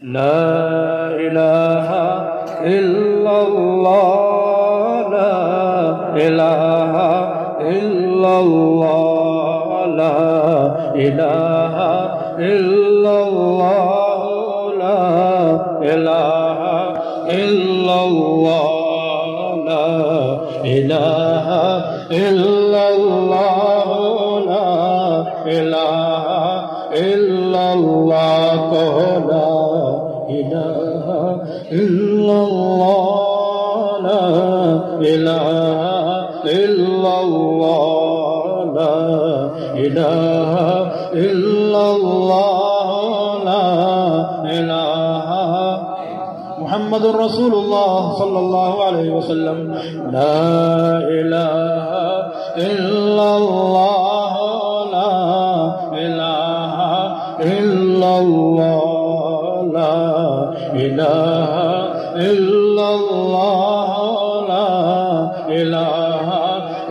لا إله إلا الله لا إله إلا الله لا إله إلا الله لا إله إلا الله لا إله إلا الله لا إله إلا الله لا إله إلا الله لا إله إلا الله لا إله إلا الله لا إله محمد رسول الله صلى الله عليه وسلم لا إله إلا الله لا إله إلا الله لا إله إلا الله لا إله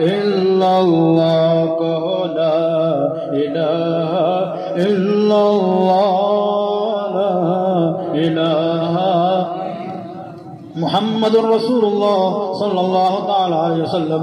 إلا الله لا إله إلا الله لا إله محمد رسول الله صلى الله تعالی علیہ وسلم